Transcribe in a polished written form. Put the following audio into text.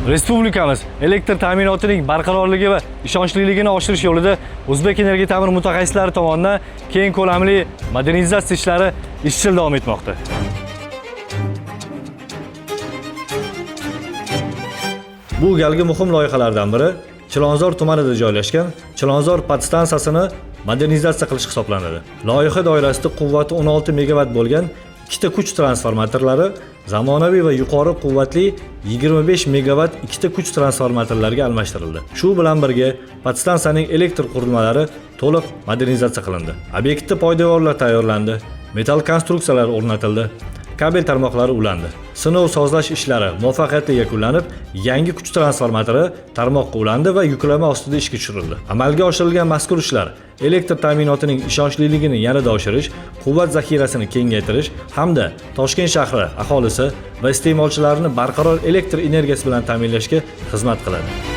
Respublikamiz elektr ta'minotining barqarorligi va ishonchliligini oshirish yo'lida O'zbek Energiya ta'mir mutaxassislari tomonidan keng ko'lamli modernizatsiya ishlari izchil davom etmoqda. Bu galgi muhim loyihalardan biri Chilonzor tumanida joylashgan Chilonzor podstansiyasini modernizatsiya qilish hisoblanadi. Loyiha doirasida quvvati 16 megavat bo'lgan ikkita kuch transformatorlari zamonaviy va yuqori quvvatli 25 megavat ikkita kuch transformatorlariga almashtirildi. Shu bilan birga podstansiyaning elektr qurilmalari to'liq modernizatsiya qilindi. Obyektda poydevorlar tayyorlandi, metal konstruksiyalar o'rnatildi, kabel tarmoqlari ulandi. Sinov sozlash ishlari muvaffaqiyatli yakunlanib, yangi kuch transformatori tarmoqqa ulandi va yuklama ostida ishga tushirildi. Amalga oshirilgan mazkur ishlar elektr ta'minotining ishonchliligini yanada oshirish, quvvat zaxirasini kengaytirish hamda Toshkent shahri aholisi va iste'molchilarini barqaror elektr energiyasi bilan ta'minlashga xizmat qiladi.